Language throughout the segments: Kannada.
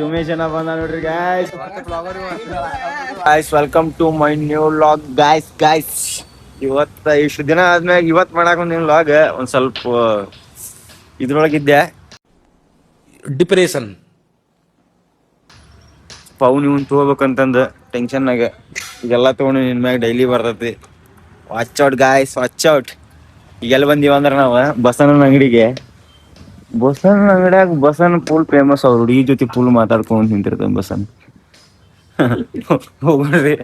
ಉಮೇಶ್ ಅಣ್ಣ ಬಂದ ನೋಡ್ರಿ guys welcome to my new vlog guys ಇವತ್ತ ಇಷ್ಟು ದಿನ ಆದ್ಮ್ಯಾಗ ಇವತ್ ಮಾಡಾಕ ಒಂದ್ ವ್ಲಾಗ್ ಒಂದ್ ಸ್ವಲ್ಪ ಇದ್ರೊಳಗಿದ್ದೆ ಡಿಪ್ರೆಷನ್ ಪೌನ್ ಇವನ್ ತಗೋಬೇಕಂತಂದ ಟೆನ್ಷನ್ನಾಗ ಈಗೆಲ್ಲ ತಗೊಂಡು ನಿನ್ ಮ್ಯಾಗ ಡೈಲಿ ಬರ್ತೈತಿ. Watch out guys, watch out. ಈಗೆಲ್ಲ ಬಂದೀವ ಅಂದ್ರ ನಾವ್ ಬಸವಣ್ಣನ ಅಂಗಡಿಗೆ. ಬಸವಣ್ಣನ ಅಂಗಡಿಯಾಗ ಬಸವಣ್ಣ ಫುಲ್ ಫೇಮಸ್. ಅವ್ರ ಹುಡುಗಿ ಜೊತೆ ಫುಲ್ ಮಾತಾಡ್ಕೊಂಡ್ ನಿಂತಿರ್ತಾನ ಬಸವಣ್ಣ. ಹೋಗ್ರಿ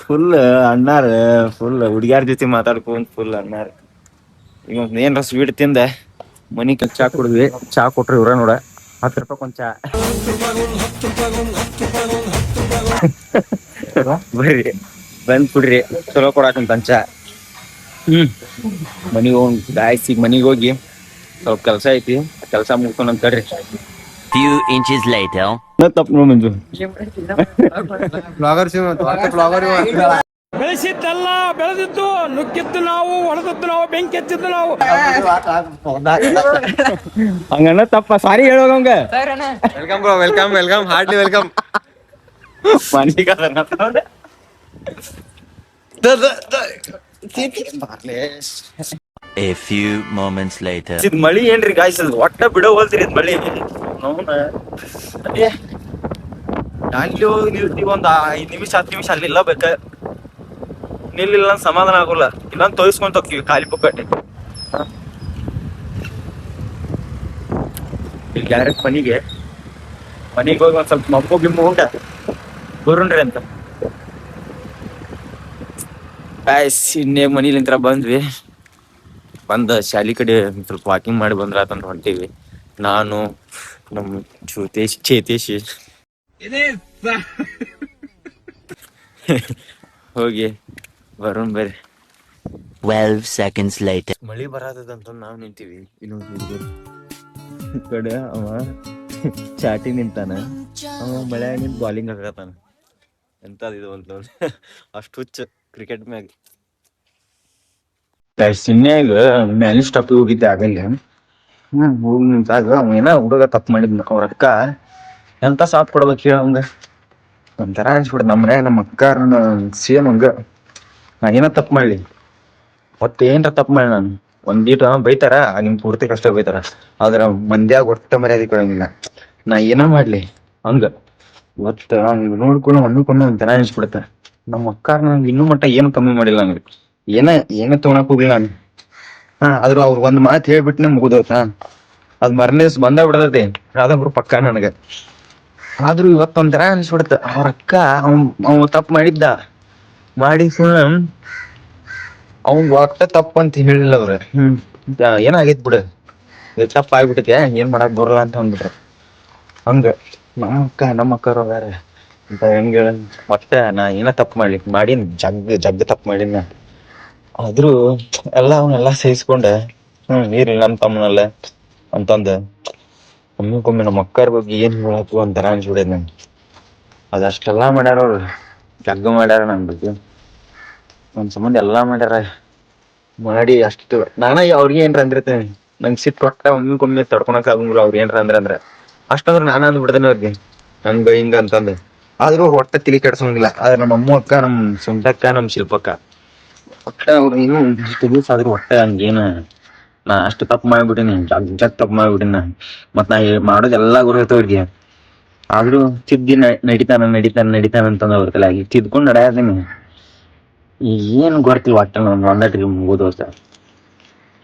ಫುಲ್ ಅಣ್ಣಾರ, ಫುಲ್ ಹುಡುಗ್ಯಾರ ಜೊತೆ ಮಾತಾಡ್ಕೊಂಡ್ ಫುಲ್ ಅಣ್ಣಾರ. ಈಗ ಏನ್ರ ಸ್ವೀಟ್ ತಿಂದ ಮನಿ ಚಾ ಕುಡಿದ್ವಿ. ಚಾ ಕೊಟ್ರಿ ಇವ್ರ ನೋಡ 10 ರೂಪಾಯಿ ಒಂದ್ ಚಾ. ಬರ್ರಿ ಬಂದ್ ಕುಡ್ರಿ, ಚಲೋ ಕೊಡಾಕಂತ ಚಾ. ಮನಿಗ್ ಹೋಗ್ ಗಾಯ್ಸ್, ಈಗ ಮನಿಗ್ ಹೋಗಿ ಸ್ವಲ್ಪ ಕೆಲ್ಸ ಐತಿ, ಕೆಲ್ಸ ಮುಗ್ಕೊಂಡ್ ಅಂತರ್ರಿ. Few inches later. ತಪ್ಪು ನೋಡ್ ಮಂಜು. ಬೆಳೆಸಿದ್ದಲ್ಲ ಬೆಳೆದಿದ್ದು, ನುಗ್ಗಿದ್ದು ನಾವು, ಹೊಡೆದದ್ದು ನಾವು, ಬೆಂಕಿ ಹಚ್ಚಿದ್ದು ನಾವು. ಹಂಗಣ್ಣ ತಪ್ಪ, ಸಾರಿ ಹೇಳೋಂಗ. Welcome bro, welcome welcome, heartily welcome. A few moments later. ಇದ್ ಮಳಿ ಏನ್ರಿ ಗಾಯ್ಸ್, ಒಟ್ಟ ಬಿಡೋ ಹೋಲ್ತಿರಿ ಇದ್ ಮಳಿ. ಅಲ್ಲಿ ಹೋಗಿ ನಿಲ್ತೀವಿ ಒಂದ್ 5 ನಿಮಿಷ 10 ನಿಮಿಷ ಅಲ್ಲಿ ನಿಲ್ಲಬೇಕ. ನಿಲ್ಲಿಲ್ಲ ಸಮಾಧಾನ ಆಗೋಲ್ಲ. ಇನ್ನೊಂದ್ ತೋರಿಸ್ಕೊಂತ ಹೋಗ್ತೀವಿ ಖಾಲಿ ಪುಕ್ಕಟ್ಟೆ. ಈಗ ಡೈರೆಕ್ಟ್ ಮನಿಗೆ ಹೋಗಿ ಒಂದ್ ಸ್ವಲ್ಪ ಮಬ್ಬು ಗಿಮ್ಮು ಉಂಟ ಬರೋಣ್ರಿ ಅಂತ ಗಾಯ್ಸ್. ಇನ್ನೇ ಮನಿಲಿಂತ್ರ ಬಂದ್ವಿ. ಬಂದ ಶಾಲಿ ಕಡೆ ಸ್ವಲ್ಪ ವಾಕಿಂಗ್ ಮಾಡಿ ಬಂದ್ರ ಆತಂತ ಹೊಂಟೀವಿ. ನಾನು ನಮ್ ಚೇತೇಶ್ ಹೋಗಿ ಬರೋಣ ಬರ್ರಿ. 12 seconds later. ಮಳಿ ಬರತದಂತ ನಾವ್ ನಿಂತೀವಿ. ಇನ್ನೊಂದು ಕಡೆ ಅವ ಚಾಟಿ ನಿಂತಾನ, ಅವ ಮಳೆ ನಿಂತ ಬಾಲಿಂಗ್ ಹಾಕತಾನ. ಎಂತದ ಇದು ಅಂತ ನೋಡಿ ಅಷ್ಟು ಹುಚ್ಚ ಕ್ರಿಕೆಟ್ ಮ್ಯಾಗ. ಸಿನ್ಯಾಗ ಮ್ಯಾಲಿ ಸ್ಟಾಪ್ ಹೋಗಿದ್ದೆ ಆಗಲ್ಲ. ಹೋಗಿ ನಿಂತಾಗ ಅವ ಏನ ಹುಡುಗ ತಪ್ಪು ಮಾಡಿದ್ನ. ಅವ್ರ ಅಕ್ಕ ಎಂತ ಸಾಥ್ ಕೊಡ್ಬೇಕು ಹೇಳ ಅವಂಗ. ಒಂಥರ ಅನ್ಸ್ಬಿಡ. ನಮ್ಮ ಮನ್ಯಾಗ ನಮ್ಮ ಅಕ್ಕ ಸೇಮ್ ಹಂಗ. ನಾ ಏನ ತಪ್ಪು ಮಾಡ್ಲಿ, ಒಟ್ಟು ಏನ್ರ ತಪ್ಪು ಮಾಡಿ ನಾನು ಒಂದೀಟ ಬೈತಾರ, ನಿಮ್ ಪೂರ್ತಿ ಕಷ್ಟ ಬೈತಾರ. ಆದ್ರ ಮಂದ್ಯಾಗ ಒಟ್ಟ ಮರ್ಯಾದೆ ಕೊಡಂಗಿಲ್ಲ. ನಾ ಏನ ಮಾಡ್ಲಿ ಹಂಗ ಒಟ್ಟ ನೋಡ್ಕೊಂಡು ಹೊಂದ್ಕೊಂಡು ಒಂಥರ ಅನ್ಸ್ಬಿಡತ್ತ. ನಮ್ಮ ಅಕ್ಕ ನಂಗೆ ಇನ್ನೂ ಮಟ್ಟ ಏನು ಕಮ್ಮಿ ಮಾಡಿಲ್ಲ ನಂಗೆ. ಏನ ತೊಗೊಳಕ್ ಹೋಗಿಲ್ಲ ನಾನು. ಆದ್ರೂ ಅವ್ರ ಒಂದ್ ಮಾತು ಹೇಳ್ಬಿಟ್ನೆ ಮುಗಿದೋತ. ಅದ್ ಮರನೇ ದಿವ್ಸ ಬಂದ ಬಿಡತೈತಿ ಯಾವ್ದೊಬ್ರು ಪಕ್ಕ ನನಗ. ಆದ್ರೂ ಇವತ್ತೊಂಥರ ಅನ್ಸ್ಬಿಡತ್ತ. ಅವ್ರ ಅಕ್ಕ ಅವ್ ತಪ್ಪು ಮಾಡಿದ್ದ ಮಾಡಿ ಅವಂಗ ಒಟ್ಟ ತಪ್ಪ ಅಂತ ಹೇಳಿಲ್ಲ ಅವ್ರ. ಏನಾಗೈತ್ ಬಿಡ, ತಪ್ಪ ಆಗ್ಬಿಟ್ಟೈತೆ, ಏನ್ ಮಾಡಕ್ ಬರಲ್ಲ ಅಂತ ಅಂದ್ಬಿಟ್ರ. ಹಂಗ ನಮ್ಮ ಅಕ್ಕವ್ರ ಬೇರೆ ಅಂತ ಹೆಂಗ ಮತ್ತೆ ನಾ ಏನ ತಪ್ಪು ಮಾಡಿನ್ ಜಗ್ ತಪ್ಪು ಮಾಡಿನ. ಆದ್ರೂ ಅವನ್ನೆಲ್ಲಾ ಸಹಿಸ್ಕೊಂಡೆ. ನೀರ್ಲಿ ನಮ್ ತಮ್ಮನಲ್ಲ ಅಂತಂದ ಒಮ್ಮಿಕೊಮ್ಮೆ ನಮ್ಮ ಅಕ್ಕರ ಬಗ್ಗೆ ಏನ್ ಹೇಳತ್ತು ಒಂಥರ ಅನ್ಸ್ಬಿಡೈತ್ ನಂಗೆ. ಅದಷ್ಟೆಲ್ಲಾ ಮಾಡ್ಯಾರ ಅವ್ರು, ಜಗ್ಗ ಮಾಡ್ಯಾರ ನನ್ ಬಗ್ಗೆ. ಒಂದ್ ಸಂಬಂಧ ಎಲ್ಲಾ ಮಾಡ್ಯಾರ ಮಾಡಿ ಅಷ್ಟು. ನಾನ ಅವ್ರಿಗೆ ಏನ್ರ ಅಂದಿರ್ತೇನೆ, ನಂಗೆ ಸಿಟ್ಟು ಒಟ್ಟ ಒಮ್ಮಿಕೊಮ್ಮೆ ತಡ್ಕೊಳಕ್ ಆಗಂಗಿಲ್ಲ. ಅವ್ರ ಏನ್ರ ಅಂದ್ರ ಅಷ್ಟಂದ್ರ ನಾನ ಅಂದ್ ಬಿಡ್ತೇನೆ ಅವ್ರಿಗೆ ಹಂಗ ಹಿಂಗ ಅಂತಂದ. ಆದ್ರೂ ಹೊಟ್ಟ ತಿಳಿ ಕೆಡ್ಸೋಂಗಿಲ್ಲ. ಆದ್ರೆ ನಮ್ಮ ಅಮ್ಮ ಅಕ್ಕ, ನಮ್ ಸುಂಟಕ್ಕ, ನಮ್ ಶಿಲ್ಪಕ್ಕ ಒಟ್ಟ ಅವ್ರು ಏನು ಇಷ್ಟು ದಿವ್ಸ ಆದ್ರೂ ಒಟ್ಟ ಹಂಗೇನ ನಾ ಅಷ್ಟು ತಪ್ಪು ಮಾಡ್ಬಿಟ್ಟಿನಿ, ಜಗ್ ತಪ್ಪು ಮಾಡ್ಬಿಟ್ಟಿನ. ಮತ್ ನಾ ಮಾಡೋದ್ ಎಲ್ಲಾ ಗೊತ್ತೈತೆ ಅವ್ರಿಗೆ. ಆದ್ರೂ ತಿದ್ದಿ ನಡಿತಾನ ಅಂತಂದ ಅವ್ರ ತಲೆಯಾಗಿ ತಿದ್ಕೊಂಡ್ ನಡೆಯತೀನಿ. ಏನ್ ಗೊತ್ತಿಲ್ಲ ಒಟ್ಟ ಒಂದಟಿಗೆ ಮುಗಿದೋತ.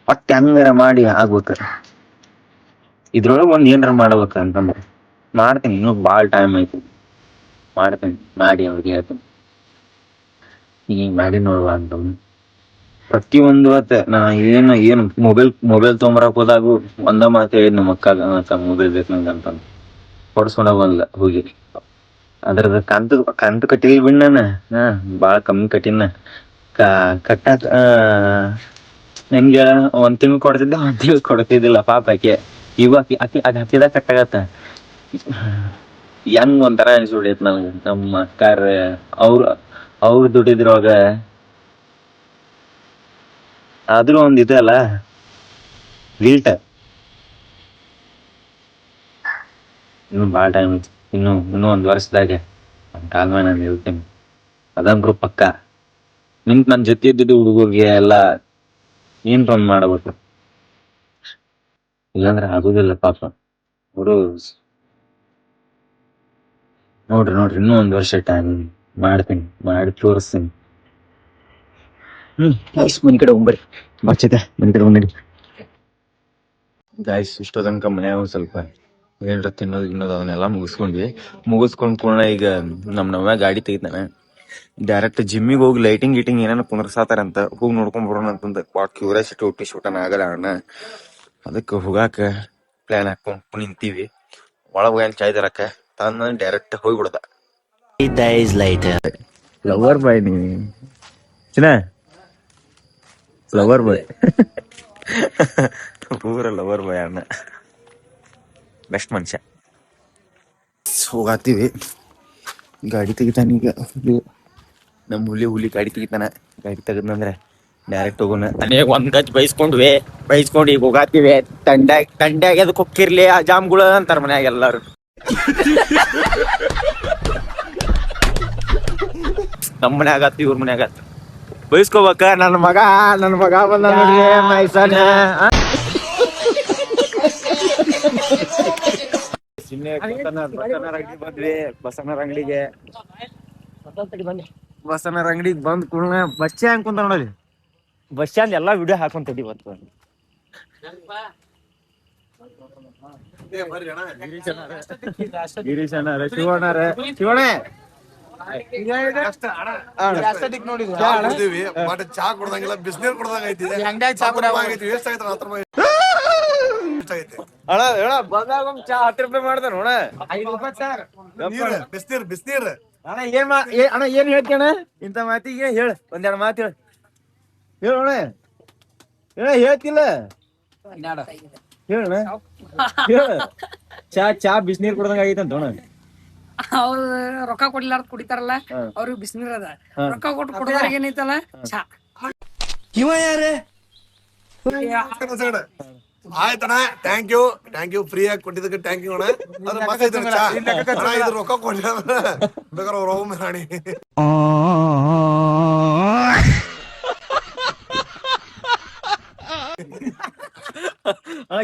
ಒಟ್ಟ ಹೆಂಗಾರ ಮಾಡಿ ಆಗ್ಬೇಕ. ಇದ್ರೊಳಗ ಒಂದ್ ಏನ್ರ ಮಾಡ್ಬೇಕ ಅಂತಂದ್ರ ಮಾಡ್ತೀನಿ. ಇನ್ನೂ ಬಾಳ್ ಟೈಮ್ ಐತಿ, ಮಾಡ್ತೇನಿ. ಮಾಡಿ ಅವ್ರಿಗೆ ಹೇಳ್ತೇನಿ ಈಗ ಮಾಡಿ ನೋಡುವ ಅಂತ. ಪ್ರತಿಯೊಂದು ನಾ ಏನು ಮೊಬೈಲ್ ತೊಗೊಂಬರಕ್ ಹೋದಾಗು ಒಂದ ಮಾತು ಹೇಳಿದ್ ನಮ್ಮ ಅಕ್ಕ ಮೊಬೈಲ್ ಬೇಕು ನಂಗೆ ಅಂತ ಹೊಡ್ಸ್ಕೊಂಡ ಬಂದ್ಲ ಹೋಗಿ. ಅದ್ರದ ಕಂತು ಕಟ್ಟಿಲ್ ಬಿಡ್ ನಾನ. ಬಾಳ ಕಮ್ಮಿ ಕಟ್ಟಿನ. ಕಟ್ಟಾಕ ಹೆಂಗ 1 ತಿಂಗ್ಳು ಕೊಡ್ತಿದ್ದೆ, 1 ತಿಂಗ್ಳು ಕೊಡ್ತಿದ್ದಿಲ್ಲ ಪಾಪ ಆಕೆ. ಅದ್ ಹತ್ತಿದಾಗ ಕಟ್ಟಾಗತ್ತ. ಹೆಂಗ್ ಒಂಥರ ಅನ್ಸ್ಬಿಡೈತ್ ನನ್ಗೆ. ನಮ್ಮ ಅಕ್ಕಾರ ಅವ್ರ ದುಡಿದ್ರೊಳಗ ಆದ್ರೂ ಒಂದ್ ಇದಲ್ಲ ಗಿಲ್ಟ. ಇನ್ನು ಭಾಳ ಟೈಮ್ ಐತಿ. ಇನ್ನೂ ಒಂದು ವರ್ಷದಾಗೆ ನನ್ನ ಕಾಲ ಮೇಲೆ ನಾನು ಇರ್ತೀನಿ. ಅದಂಗ್ರು ಪಕ್ಕ. ನಿಂತು ನನ್ನ ಜೊತೆ ಇದ್ದಿದ್ದು ಹುಡುಗರಿಗೆ ಎಲ್ಲ ಏನ್ರ ಒಂದ್ ಮಾಡಬೇಕು. ಇಲ್ಲಾಂದ್ರೆ ಆಗುದಿಲ್ಲ ಪಾಪ. ಅವರು ನೋಡ್ರಿ ಇನ್ನೂ ಒಂದು ವರ್ಷ ಟೈಮ್ ಮಾಡ್ತೀನಿ, ಮಾಡಿ ತೋರಿಸ್ತೀನಿ. ಮನಿ ಕಡೆ ಹೋಗ್ಬರ್ರಿ. ಬಚ್ಚಿದೆ ಮನಿ ಕಡೆ ಹೋಗಿ. ಗಾಯ್ಸ್ ಇಷ್ಟೋ ತನಕ ಮನ್ಯಾಗ ಒಂದ್ ಸ್ವಲ್ಪ ಏನ್ರ ತಿನ್ನೋದು ಅದನ್ನೆಲ್ಲ ಮುಗಿಸ್ಕೊಂಡ್ ಕೂಡ ಈಗ ನವ್ಯ ಗಾಡಿ ತೆಗಿತಾನೆ. ಡೈರೆಕ್ಟ್ ಜಿಮ್ಮಿಗೆ ಹೋಗಿ ಲೈಟಿಂಗ್ ಗೀಟಿಂಗ್ ಏನೇನೋ ಕುಂದ್ರಸಾತಾರಂತ, ಹೋಗಿ ನೋಡ್ಕೊಂಡ್ ಬರೋಣ ಅಂತಂದ ಬಾಳ ಕ್ಯೂರಿಯಾಸಿಟಿ ಹುಟ್ಟಿ ಶೂಟನ ಆಗಲ್ಲ ಅಣ್ಣ. ಅದಕ್ಕೆ ಹೋಗಾಕ ಪ್ಲಾನ್ ಹಾಕೊಂಡ್ ನಿಂತೀವಿ. ಒಳಗ ಏನ್ ಚಾಯ್ ತರಕ ತಂದ ಡೈರೆಕ್ಟ್ ಹೋಗ್ಬಿಡದ. 3 days later. ಫ್ಲವರ್ ಬಾಯ್ ನೀ ಚಿನ್ನ, ಫ್ಲವರ್ ಬಾಯ್ ಪೂರ ಲವರ್ ಬಾಯ್ ಅಣ್ಣ, ಬೆಸ್ಟ್ ಮನುಷ್ಯ. ಹೋಗಾತೀವಿ. ಗಾಡಿ ತೆಗಿತಾನ ಈಗ ನಮ್ಮ ಹುಲಿ ಗಾಡಿ ತೆಗಿತಾನ. ಗಾಡಿ ತೆಗದ್ನಂದ್ರೆ ಡೈರೆಕ್ಟ್ ಹೋಗೋಣ. ಅನೇಕ ಒಂದ್ ಗಜ್ ಬೈಸ್ಕೊಂಡು ಈಗ ಹೋಗಾತೀವಿ. ತಂಡ್ಯಾಗ ಅದಕ್ಕೆ ಹೊಕ್ಕಿರ್ಲಿ ಆ ಜಾಮ್ಗಳು ಅಂತಾರ ಮನ್ಯಾಗ ಎಲ್ಲಾರು. ನಮ್ಮ ಮನ್ಯಾಗ ಆತು ಇವ್ರ ಮನ್ಯಾಗ ಆತು ಬೈಸ್ಕೋಬೇಕ. ನನ್ನ ಮಗ ಬಂದ ನೋಡ್ರಿ ಮೈಸನ. ಬಸಣ್ಣರ ಅಂಗಡಿಗೆ ಬಂದ್ ಕೂಡ ಬಸ್ ಸ್ಟ್ಯಾಂಡ್ ಕುಂತ ನೋಡಲಿ. ಬಸ್ ಸ್ಟ್ಯಾಂಡ್ ಎಲ್ಲಾ ವಿಡಿಯೋ ಹಾಕೊಂತ ಬಂತು. ಗಿರೀಶ್ ಅಣ್ಣಾರ, ಶಿವಣ್ಣ ಚಾ ಕುಡ್ದಂಗಿಲ್ಲ, ಬಿಸಿನೀರ್ ಕುಡ್ದಂಗ ಐತಿ. ಬಂದಾಗ ಚಾ 10 ರೂಪಾಯಿ ಮಾಡ್ದ ನೋಡ. 5 ರೂಪಾಯಿ ಬಿಸಿನೀರ್ ಅಣ್ಣ ಏನ್ ಹೇಳ್ತಿ ಅಣ್ಣ ಇಂತ ಮಾತಿಗೆ? ಹೇಳ ಒಂದೆರಡು ಮಾತು ಹೇಳೋಣ. ಹೇಳ್ತಿಲ್ಲ ಹೇಳ. ಚಾ ಬಿಸಿನೀರ್ ಕುಡ್ದಂಗ ಆಗೈತಂತ ಅಣ್ಣ. ಅವ್ರ ರೊಕ್ಕ ಕೊಡ್ಲಾರ್ದ ಕುಡಿತಾರಲ್ಲ, ಅವ್ರಿಗೆ ಬಿಸಿನೀರ್ ಅದ. ರೊಕ್ಕ ಕೊಟ್ಟು ಕುಡಿದಾರ ಏನೈತಲ್ಲ ಚಾ. ಇವ ಯಾರೇ? ಆಯ್ತಣ್ಣ, ಥ್ಯಾಂಕ್ ಯು ಫ್ರೀ ಆಗಿ ಕೊಟ್ಟಿದ್ದಕ್ಕೆ ಥ್ಯಾಂಕ್ ಯು ಅಣ್ಣ. ಅದ್ರ ಮಸ್ತ್ ಐತೆ ಚಾ. ಇದು ರೊಕ್ಕ ಕೊಡ್ಲಿಲ್ಲ ಬೇಕಾದ್ರೆ ಅವ್ರ ಹೋಗ್ ರಾಣಿ.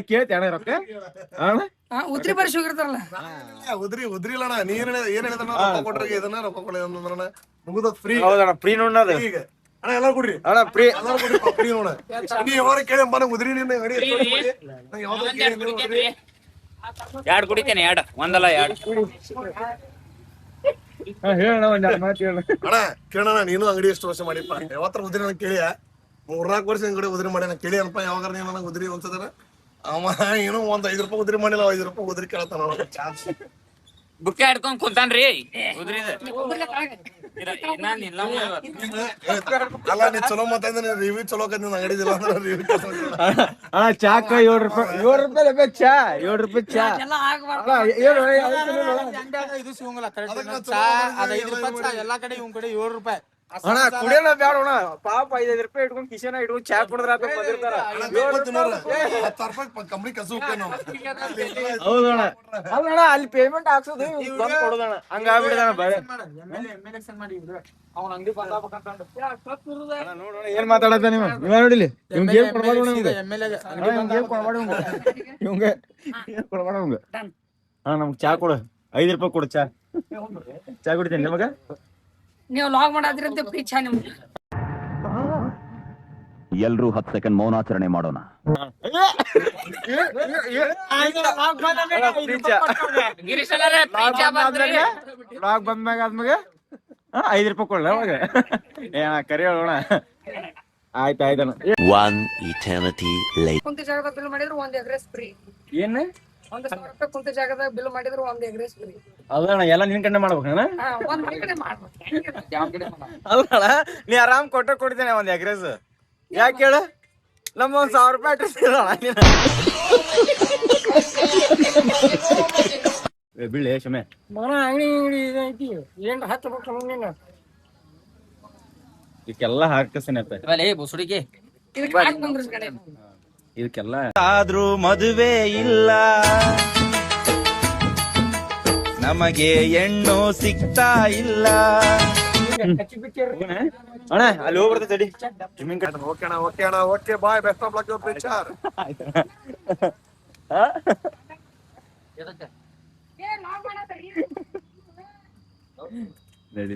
ಕೇಳ್ತಿ ಅಣ್ಣ ರೊಕ್ಕ? ಉದ್ರಿ ಬರ್ಸಿ ಹೋಗಿರ್ತಾರಲ್ಲ, ಉದ್ರಿ ಇಲ್ಲಣ್ಣ. ನೀ ಏನ್ ಹೇಳಿದ ರೊಕ್ಕ ಕೊಟ್ರೆ ಇದನ್ನ ರೊಕ್ಕ ಕೊಡಲಿಲ್ಲ ಮುಗಿದ ಫ್ರೀ. ಹೌದಣ್ಣ, ಫ್ರೀ ನೋಡೋದು ಈಗ ಅಣ್ಣ ಎಲ್ಲಾರು ಕೊಡ್ರಿ ಅಣ್ಣ ಫ್ರೀ. ಎಲ್ಲಾರು ಕೊಡ್ರಿ ಫ್ರೀ ನೋಡ. ನೀ ಯಾವಾಗ ಕೇಳಿ ಮನ ಉದ್ರಿ ನೀನು ಗಡಿ ಎರಡು ಕುಡಿತೇನೆ, ಎರಡು ಒಂದಲ್ಲ ಎರಡು. ಹೇಳಣ್ಣ ಒಂದ್ ಮಾತು ಹೇಳ. ಅಣ್ಣ ಕೇಳೋಣ, ನೀನು ಅಂಗಡಿ ಎಷ್ಟು ವರ್ಷ ಮಾಡಿಪ್ಪ? ಯಾವತ್ತರ ಉದ್ರಿ ನನಗೆ ಕೇಳಿಯ? 3-4 ವರ್ಷ ಅಂಗಡಿ ಉದ್ರಿ ಮಾಡಿ ಕೇಳಿ ಅನ್ಪ. ಯಾವಾಗ ನೀನು ನನಗೆ ಉದ್ರಿ ಒಂದ್ಸದರ ಅವ ಏನೋ ಒಂದ್ 5 ರೂಪಾಯಿ ಉದ್ರಿ ಮಾಡಿಲ್ಲ, 5 ರೂಪಾಯಿ ಉದ್ರಿ ಕೇಳ್ತಾನ. ಬುಕ್ಕೆ ಹಿಡ್ಕೊಂಡ್ ಕುಂತಾನ್ರಿ ಉದ್ರಿದ. ಅಲ್ಲ ನೀ ಚಲೋ ಮಾತಾಡಿದ್ರೆ ರಿವ್ಯೂ ಚಲೋ ಅಂಗಡಿದಿಲ್ಲ ಅಂದ್ರೆ ರಿವ್ಯೂ. ಅಣ್ಣ ಚಾಕ 7 ರೂಪಾಯಿ ಚಾ 7 ರೂಪಾಯಿ ಚಾ. ಎಲ್ಲ ಆಗ್ಬಾರ್ದು. ಇದು ಸಿಗಂಗಿಲ್ಲ ಕರೆಕ್ಟ್. ಚಾ ಅದ 5 ರೂಪಾಯಿ ಚಾ ಎಲ್ಲಾ ಕಡೆ ಇವ್ ಕಡೆ 7 ರೂಪಾಯಿ. ಅಣ್ಣ ಕುಡಿಯೋಣ ಬ್ಯಾಡ ಅಣ್ಣ. ಪಾಪ 5 ರೂಪಾಯಿ ಇಟ್ಕೊಂಡ್ ಕಿಶನ ಇಟ್ಕೊಂಡ್ ಚಾ ಕುಡಿದ್ರ ಬಂದಿರ್ತಾರ. ಕಂಪ್ನಿ ಕಸು ಹೌದಣ್ಣ. ಅಲ್ಲಣ್ಣ ಅಲ್ಲಿ ಪೇಮೆಂಟ್ ಹಾಕ್ಸೋದು ಬಂದ್ ಕೊಡೋದಣ್ಣ. ಹಂಗಾಗ್ಬಿಡದಣ್ಣ ಬೇರೆ. ಅವ್ನ ಅಂಗಡಿ ನೋಡೋಣ ಏನ್ ಮಾತಾಡತ್ತ ನೀವು ನೋಡಿಲಿ. ಇವ್ಗೆ ಏನ್ ಕೊಡ್ಬಾರ್ದು ನಮ್ಗೆ. ಇವಂಗೆ ಕೊಡ್ಬಾರ್ದು ನಮ್ಗೆ. ಹಾ ನಮ್ಗೆ ಚಾ ಕೊಡು, 5 ರೂಪಾಯಿ ಕೊಡು ಚಾ. ಚಾ ಕುಡಿತೇನೆ ನಿಮಗ? ನೀವು ಲಾಗ್ ಮಾಡಾದ್ರಂತೆ ಫ್ರೀ ಚಾ ನಿಮ್ಗೆ. ಎಲ್ರೂ 10 ಸೆಕೆಂಡ್ ಮೌನಾಚರಣೆ ಮಾಡೋಣ. ಲಾಗ್ ಬಂದ್ಮ್ಯಾಗ ಆದ್ಮ್ಯಾಗ 5 ರೂಪಾಯಿ ಕೊಡ್ಲ ಅವಾಗ? ಕರಿ ಹೇಳೋಣ. ಆಯ್ತಾಯ್ತಣ್ಣ. 1 eternity later. ಕುಂತ ಜಾಗದಾಗ ಬಿಲ್ ಮಾಡಿದ್ರು 1 ಎಗ್ರೆಸ್ ಫ್ರೀ. ಏನ್ 1,000 ರೂಪಾಯಿ ಕುಂತ ಜಾಗದಾಗ ಬಿಲ್ ಮಾಡಿದ್ರು 1 ಎಗ್ರೆಸ್ ಫ್ರೀ. ಅಲ್ಲಣ್ಣ ಎಲ್ಲ ನಿನ್ ಕಡೆ ಮಾಡ್ಬೇಕಣ್ಣ. ಒಂದ್ ಮನೆ ಕಡೆ ಮಾಡ್ಬೇಕು. ಅಲ್ಲಣ್ಣ ನೀ ಆರಾಮ್ ಕೊಡ್ತೇನೆ 1 ಎಗ್ರೆಸ್. ಯಾಕೆ ಹೇಳ? ನಮ್ಮ 1,000 ರೂಪಾಯಿ ಬೀಳಿ ಸುಮ್ಮನೆ ಮನ ಅಂಗಡಿ ಇದೈತಿ ಏನ್ ಹತ್ತಬೇಕು ನೀನು. ಇದಕ್ಕೆಲ್ಲ ಹಾಕ್ತೇನೆ ಬುಸುಡಿಗೆ ಇದಕ್ಕೆ ಹಾಕಿ ಬಂದ್ರಿ ಕಡೆ. ಇದಕ್ಕೆಲ್ಲ ಆದ್ರೂ ಮದುವೆ ಇಲ್ಲ, ನಮಗೆ ಹೆಣ್ಣು ಸಿಗ್ತಾ ಇಲ್ಲ. ಅಣ್ಣ ಅಲ್ಲಿ ಹೋಗ್ಬರ್ತದೆ okay bye best of luck your future.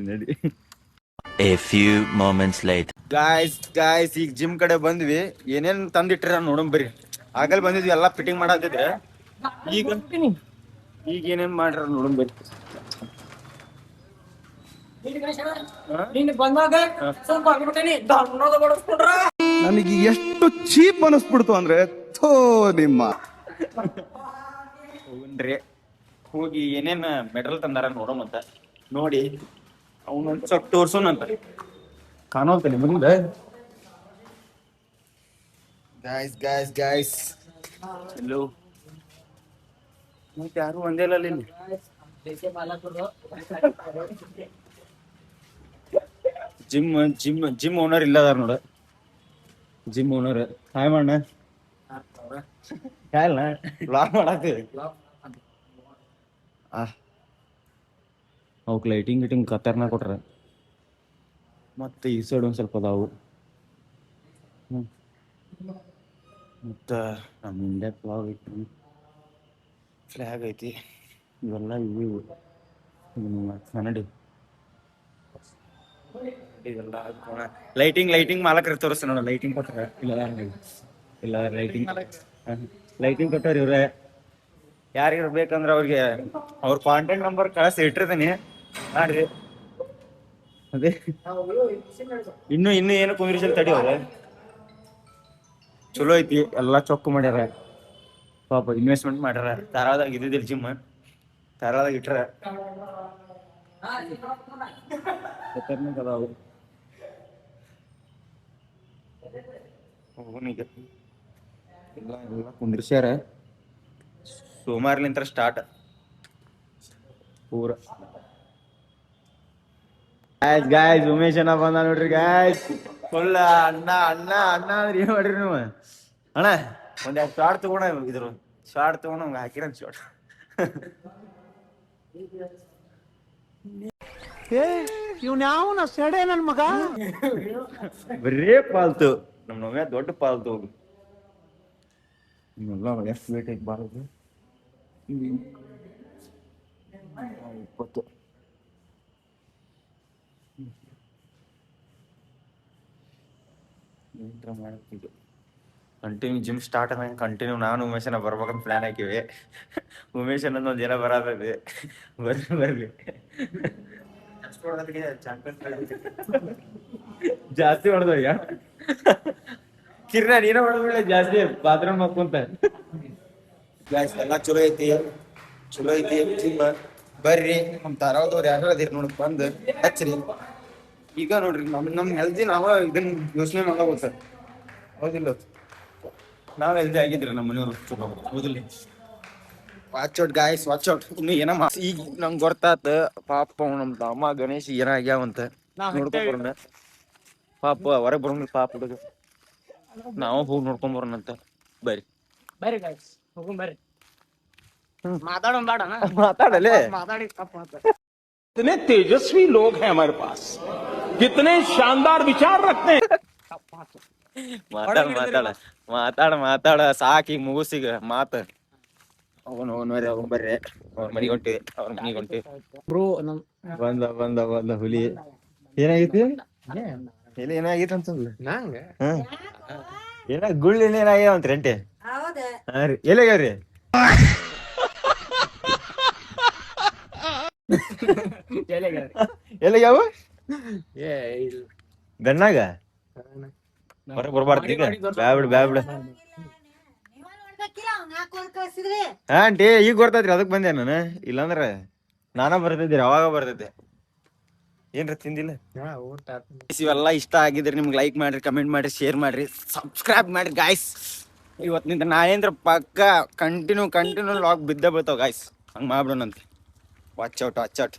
ನಡಿ. A few moments later. Guys ಈಗ ಜಿಮ್ ಕಡೆ ಬಂದ್ವಿ. ಏನೇನ್ ತಂದಿಟ್ರ ನೋಡಮ್ ಬರ್ರಿ. ಆಗಲ್ ಬಂದಿದ್ವಿ ಎಲ್ಲಾ ಫಿಟ್ಟಿಂಗ್ ಮಾಡತ್ತಿದ್ರೆ, ಈಗ ಏನೇನ್ ಮಾಡ್ರ ನೋಡಮ್ ಬರ್ರಿ. ಬಂದಾಗ ಸ್ವಲ್ಪ ನನಗೆ ಎಷ್ಟು ಚೀಪ್ ಅನಿಸ್ಬಿಡ್ತು ಅಂದ್ರೆ ಥೋ ನಿಮ್ಮ ಹೋಗ್ರಿ ಹೋಗಿ ಏನೇನ್ ಮೆಟಲ್ ತಂದಾರ ನೋಡೋಮಂತ. ನೋಡಿ ಅವನೊಂದ್ ಸ್ವಲ್ಪ ತೋರ್ಸೋಣಂತ. ಕಾಣೋಲ್ತಾನೆ ಮುಂದೆ. ಗಾಯ್ಸ್ ಎಲ್ಲೋ ಮತ್ತೆ ಯಾರು ಒಂದೇ ಇಲ್ಲ ಇಲ್ಲಿ. ಜಿಮ್ ಓನರ್ ಇಲ್ಲ ಅದಾರ ನೋಡ. ಜಿಮ್ ಓನರ್ ಹಾಯ್ ಮಾಡಣ ಯಾರಣ್ಣ ಬ್ಲಾಗ್ ಮಾಡತ್ತೀವಿ. ಅವಕ್ಕೆ ಲೈಟಿಂಗ್ ಗಿಟಿಂಗ್ ಕತ್ತರ್ನ ಕೊಟ್ರ. ಮತ್ತೆ ಈ ಸೈಡ್ ಒಂದ್ ಸ್ವಲ್ಪ ಅದಾವು. ಮತ್ತ ನಮ್ಮ ಇಂಡಿಯಾ ಫ್ಲಾಗ್ ಐತಿ, ಫ್ಲಾಗ್ ಐತಿ, ಇವೆಲ್ಲ ಇವು ಕನ್ನಡಿ ಇದೆಲ್ಲ ಲೈಟಿಂಗ್ ಮಾಲಕರು ತೋರಿಸ್ತ ನೋಡ. ಲೈಟಿಂಗ್ ಕೊಟ್ರ ಇಲ್ಲ ಲೈಟಿಂಗ್ ಕೊಟ್ಟವ್ರ ಇವ್ರೆ. ಯಾರಿಗಾರ ಬೇಕಂದ್ರ ಅವ್ರಿಗೆ ಅವ್ರ ಕಾಂಟ್ಯಾಕ್ಟ್ ನಂಬರ್ ಕಳಿಸಿ ಇಟ್ಟಿರ್ತೀನಿ ಮಾಡ್ರಿ. ಅದೇ ಇನ್ನು ಏನು ಕುಂದ್ರಿಸಲ್ ತಡಿ. ಅವ್ರ ಚಲೋ ಐತಿ, ಎಲ್ಲಾ ಚೊಕ್ಕ ಮಾಡ್ಯಾರ ಪಾಪ, ಇನ್ವೆಸ್ಟ್ಮೆಂಟ್ ಮಾಡ್ಯಾರ. ಧಾರವಾಡದಾಗ ಇದ್ದಿದ್ದಿಲ್ಲ ಜಿಮ್, ಧಾರವಾಡದಾಗ ಇಟ್ರ ಅದಾವು. ಹೋಗೋಣ ಈಗ. ಎಲ್ಲ ಕುಂದ್ರಿಸ್ಯಾರ. ಸೋಮವಾರಲಿಂತ್ರ ಸ್ಟಾರ್ಟ್ ಪೂರ. ಗಾಯ್ಸ್ ಉಮೇಶ್ ಅಣ್ಣ ಬಂದ ನೋಡ್ರಿ ಗಾಯ್ಸ್. ಫುಲ್ ಅಣ್ಣ ಅಂದ್ರೆ ಏನ್ ಮಾಡ್ರಿ ನೀವು ಅಣ್ಣ? ಒಂದ್ ಶಾರ್ಟ್ ತಗೋಣ, ಇದ್ರು ಶಾರ್ಟ್ ತಗೊಂಡ್ ಹಾಕಿರ ಶಾರ್ಟ್. ಬರೇ ಪಾಲ್ತು ನಮ್ ನವ್ಯ ದೊಡ್ಡ ಪಾಲ್ತು. ಹೋಗು ಎಷ್ಟು ವೇಟ್ ಐತಿ ಬಾಳದು? 20. ಕಂಟಿನ್ಯೂ ಜಿಮ್ ಸ್ಟಾರ್ಟ್ ಆದ ಕಂಟಿನ್ಯೂ ನಾನು ಉಮೇಶನ ಬರ್ಬೇಕಂತ ಪ್ಲಾನ್ ಹಾಕಿವಿ. ಉಮೇಶ್ ಅನ್ನೋದು ಒಂದ್ ಜನ ಬರತೈತಿ, ಬರ್ಲಿ ಜಾಸ್ತಿ ಹೊಡೆದ ಈಗ. ಕಿರ್ನ ನೀನ ಹೊಡೆದ್ಬಿಡ ಜಾಸ್ತಿ ಬಾತ್ರೂಮ್ ಹಾಕೊಂತ. ಎಲ್ಲ ಚಲೋ ಐತಿ ಜಿಮ್. ಬರ್ರಿ ನಮ್ ಧಾರವಾಡದವ್ರು ಯಾರು ಅದಿರಿ ನೋಡಿ, ಬಂದು ಹಚ್ಚ್ರಿ. ಈಗ ನೋಡ್ರಿ ನಮ್ ಹೆಲ್ದಿ ನಾವ ಇದನ್ನ ಯೋಚನೆ ಮಾಡಬಹುದು. ಹೌದಿಲ್ಲ? ನಾವ್ ಹೆಲ್ದಿ ಆಗಿದ್ರಿ ನಮ್ಮ ಮನೆಯವ್ರು ಚಲೋ. ಹೌದಿಲ್ಲ? Watch out guys, watch out. ಇನ್ನು ಏನ ಈಗ ನಂಗೆ ಗೊತ್ತಾತ ಪಾಪ ನಮ್ ತಮ್ಮ ಗಣೇಶ್ ಏನಾಗ್ಯಾವಂತ ನೋಡ್ಕೊಂಡ್ ಪಾಪ ಹೊರಗೆ ಬರೋಂಗಿಲ್ಲ ಪಾಪ ಹುಡುಗ. ನಾವು ಹೋಗಿ ನೋಡ್ಕೊಂಡ್ ಬರೋಣಂತ. ಬರ್ರಿ ಗಾಯ್ಸ್ ಹೋಗೋಣ ಬರ್ರಿ. ಮಾತಾಡೋಣ ಬೇಡ ಮಾತಾಡಲೇ. ಮಾತಾಡಿ ತಪ್ಪು कितने तेजस्वी लोग हैं हमारे पास, कितने शानदार विचार रखते हैं. ಮಾತಾಡ ಸಾಕಿ ಮುಗಿಸಿಗ ಮಾತ. ಹೋಗೋಣ ಬರ್ರಿ. ಅವ್ರ ಮನಿಗೆ ಹೊಂಟಿವಿ, ಬ್ರೋ. ಬಂದ ಹುಲಿ ಏನಾಗೈತಿ? ಏನಾಗೈತಿ ಅಂತಂದ್ಲ ಏನ ಗುಳ್ಳಿ ಏನಾಗ್ಯಾವಂತ್ರಿ ಅಂಟೆ? ಹಾ ರೀ, ಎಲ್ಲಾಗ್ಯಾವ್ರಿ? ಎಲ್ಲಾಗ್ಯಾವ? ಬೆನ್ನಾಗ ಹೊರಗೆ ಬರ್ಬಾರ್ದು ಈಗ. ಬ್ಯಾಬಿಡ ಹಾ ಆಂಟಿ, ಈಗ ಗೊತ್ತೈತ್ರಿ, ಅದಕ್ ಬಂದೆ ನಾನು. ಇಲ್ಲಾಂದ್ರ ನಾನ ಬರ್ತೈತಿ, ಅವಾಗ ಬರ್ತೈತೆ. ಏನ್ರ ತಿಂದಿಲ್ಲ? ಇವೆಲ್ಲ ಇಷ್ಟ ಆಗಿದ್ರೆ ನಿಮ್ಗೆ ಲೈಕ್ ಮಾಡ್ರಿ, ಕಮೆಂಟ್ ಮಾಡ್ರಿ, ಶೇರ್ ಮಾಡ್ರಿ, ಸಬ್ಸ್ಕ್ರೈಬ್ ಮಾಡ್ರಿ ಗಾಯ್ಸ್. ಇವತ್ತಿನಿಂದ ನಾಯೇಂದ್ರ ಪಕ್ಕ ಕಂಟಿನ್ಯೂ ಲಾಗ್ ಬಿದ್ದ ಬೀಳ್ತಾವ ಗಾಯ್ಸ್. ಹಂಗ ಮಾಡ್ಬಿಡೋಣಂತೆ. Watch out.